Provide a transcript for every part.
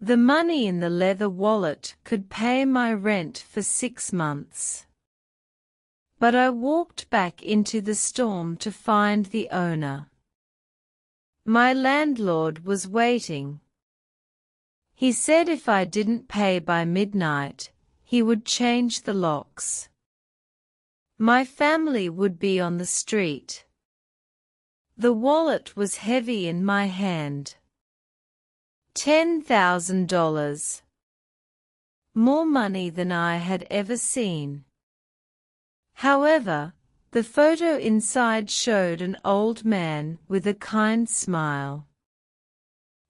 The money in the leather wallet could pay my rent for 6 months. But I walked back into the storm to find the owner. My landlord was waiting. He said if I didn't pay by midnight, he would change the locks. My family would be on the street. The wallet was heavy in my hand. $10,000. More money than I had ever seen. However, the photo inside showed an old man with a kind smile.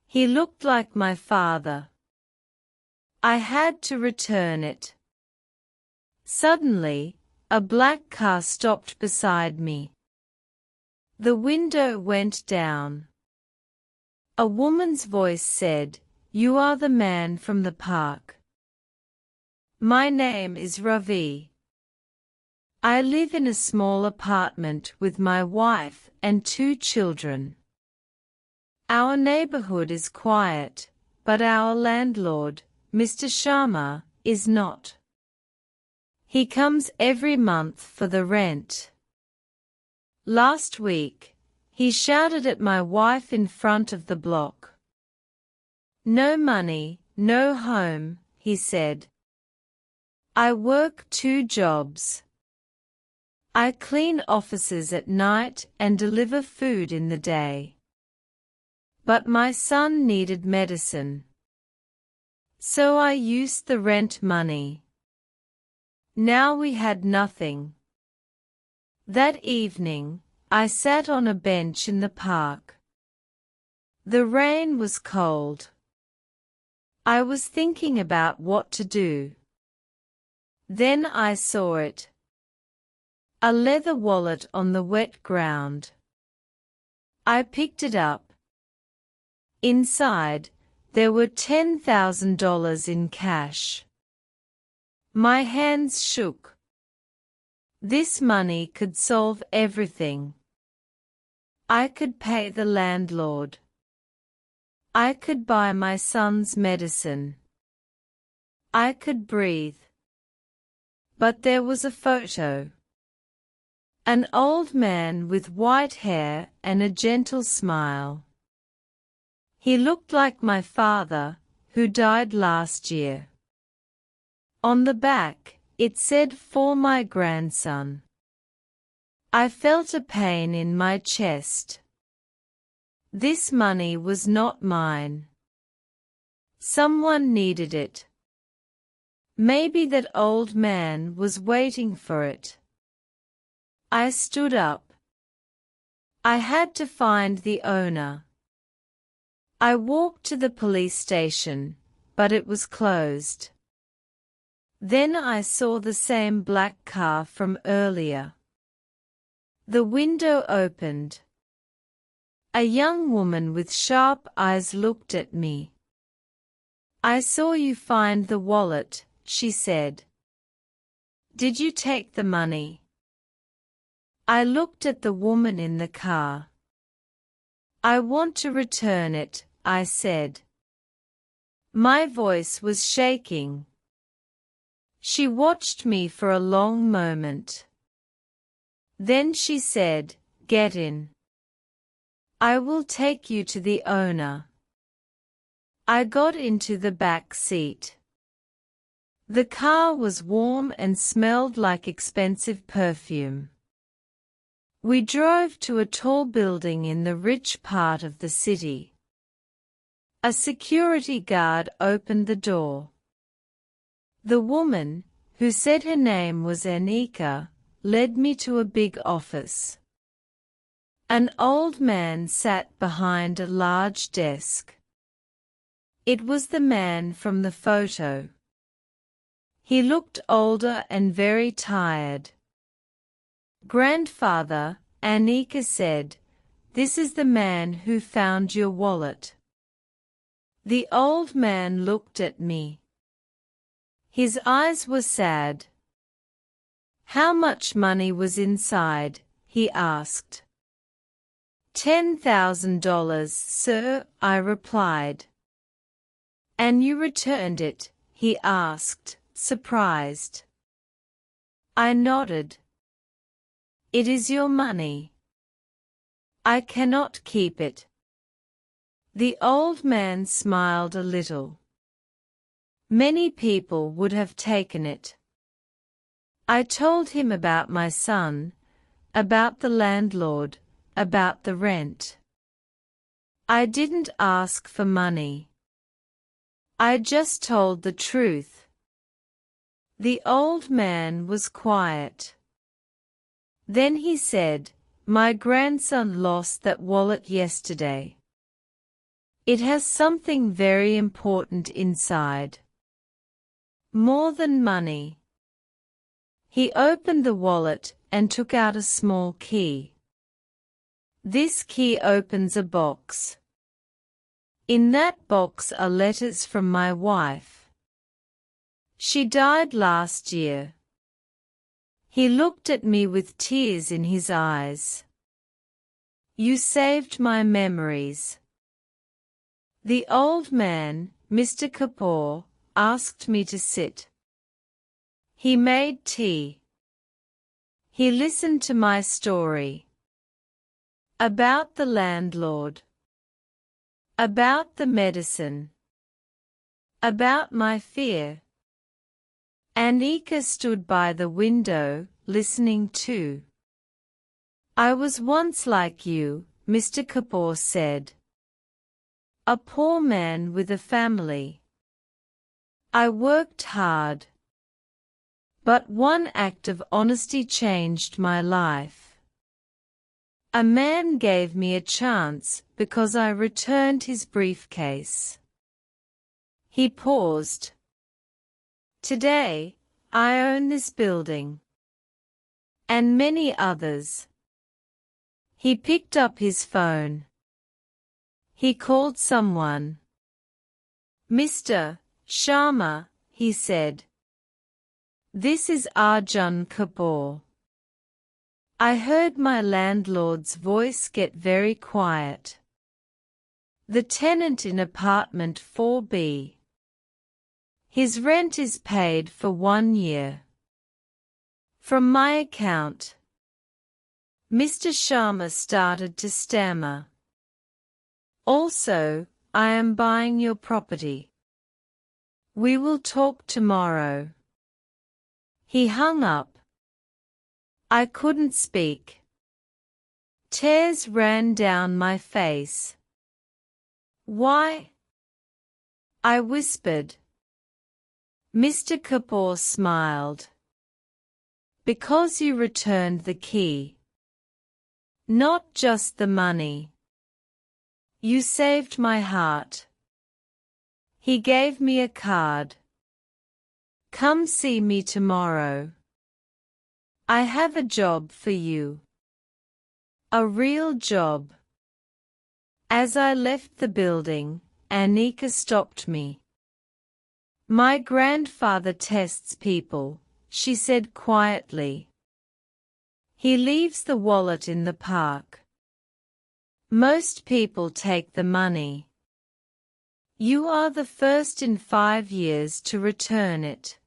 He looked like my father. I had to return it. Suddenly, a black car stopped beside me. The window went down. A woman's voice said, "You are the man from the park." My name is Ravi. I live in a small apartment with my wife and 2 children. Our neighborhood is quiet, but our landlord, Mr. Sharma, is not. He comes every month for the rent. Last week, he shouted at my wife in front of the block. "No money, no home," he said. I work 2 jobs. I clean offices at night and deliver food in the day. But my son needed medicine. So I used the rent money. Now we had nothing. That evening, I sat on a bench in the park. The rain was cold. I was thinking about what to do. Then I saw it. A leather wallet on the wet ground. I picked it up. Inside, there were $10,000 in cash. My hands shook. This money could solve everything. I could pay the landlord. I could buy my son's medicine. I could breathe. But there was a photo. An old man with white hair and a gentle smile. He looked like my father, who died last year. On the back, it said "For my grandson." I felt a pain in my chest. This money was not mine. Someone needed it. Maybe that old man was waiting for it. I stood up. I had to find the owner. I walked to the police station, but it was closed. Then I saw the same black car from earlier. The window opened. A young woman with sharp eyes looked at me. "I saw you find the wallet," she said. "Did you take the money?" I looked at the woman in the car. "I want to return it," I said. My voice was shaking. She watched me for a long moment. Then she said, "Get in. I will take you to the owner." I got into the back seat. The car was warm and smelled like expensive perfume. We drove to a tall building in the rich part of the city. A security guard opened the door. The woman, who said her name was Anika, led me to a big office. An old man sat behind a large desk. It was the man from the photo. He looked older and very tired. "Grandfather," Anika said, "this is the man who found your wallet." The old man looked at me. His eyes were sad. "How much money was inside?" he asked. $10,000, sir," I replied. And you returned it? He asked, surprised. I nodded. It is your money. I cannot keep it. The old man smiled a little. Many people would have taken it. I told him about my son, about the landlord, about the rent. I didn't ask for money. I just told the truth. The old man was quiet. Then he said, "My grandson lost that wallet yesterday. It has something very important inside. More than money." He opened the wallet and took out a small key. This key opens a box. In that box are letters from my wife. She died last year. He looked at me with tears in his eyes. You saved my memories. The old man, Mr. Kapoor, asked me to sit. He made tea. He listened to my story. About the landlord. About the medicine. About my fear. Anika stood by the window, listening too. I was once like you, Mr. Kapoor said. A poor man with a family. I worked hard. But one act of honesty changed my life. A man gave me a chance because I returned his briefcase. He paused. Today, I own this building. And many others. He picked up his phone. He called someone. Mr. Sharma, he said. This is Arjun Kapoor. I heard my landlord's voice get very quiet. The tenant in apartment 4B. His rent is paid for 1 year. From my account. Mr. Sharma started to stammer. Also, I am buying your property. We will talk tomorrow. He hung up. I couldn't speak. Tears ran down my face. Why? I whispered. Mr. Kapoor smiled. Because you returned the key. Not just the money. You saved my heart. He gave me a card. Come see me tomorrow. I have a job for you. A real job. As I left the building, Anika stopped me. My grandfather tests people, she said quietly. He leaves the wallet in the park. Most people take the money. You are the first in 5 years to return it.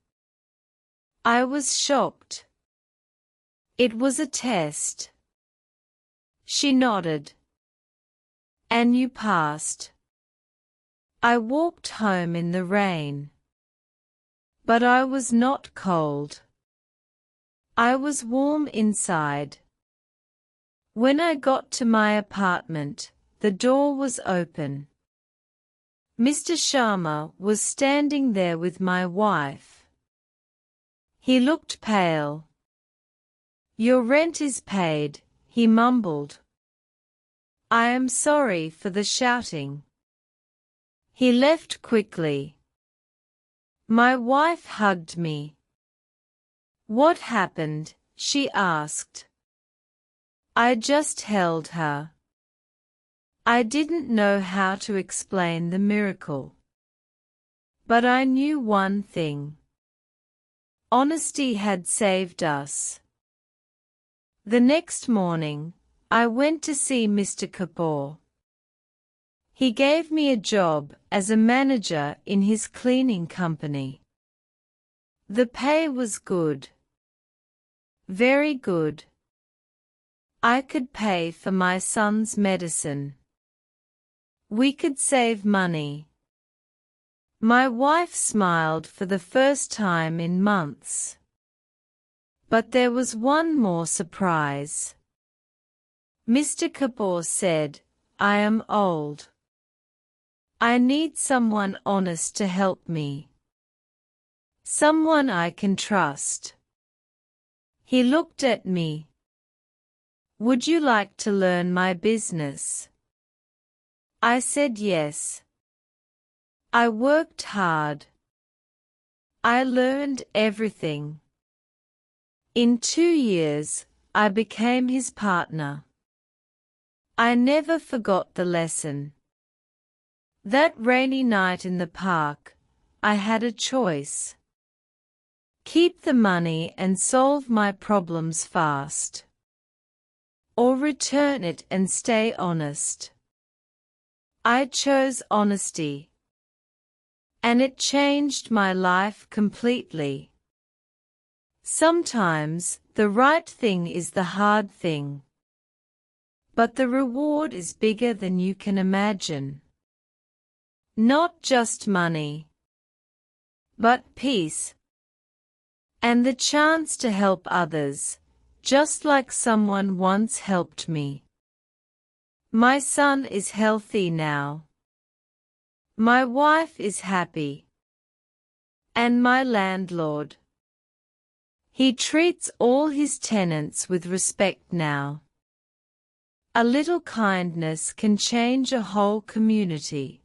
I was shocked. It was a test. She nodded. And you passed. I walked home in the rain. But I was not cold. I was warm inside. When I got to my apartment, the door was open. Mr. Sharma was standing there with my wife. He looked pale. Your rent is paid, he mumbled. I am sorry for the shouting. He left quickly. My wife hugged me. What happened? She asked. I just held her. I didn't know how to explain the miracle. But I knew one thing. Honesty had saved us. The next morning, I went to see Mr. Kapoor. He gave me a job as a manager in his cleaning company. The pay was good. Very good. I could pay for my son's medicine. We could save money. My wife smiled for the first time in months. But there was one more surprise. Mr. Kapoor said, "I am old. I need someone honest to help me. Someone I can trust." He looked at me. "Would you like to learn my business?" I said yes. I worked hard. I learned everything. In 2 years, I became his partner. I never forgot the lesson. That rainy night in the park, I had a choice. Keep the money and solve my problems fast. Or return it and stay honest. I chose honesty. And it changed my life completely. Sometimes, the right thing is the hard thing. But the reward is bigger than you can imagine. Not just money, but peace. And the chance to help others, just like someone once helped me. My son is healthy now. My wife is happy. And my landlord. He treats all his tenants with respect now. A little kindness can change a whole community.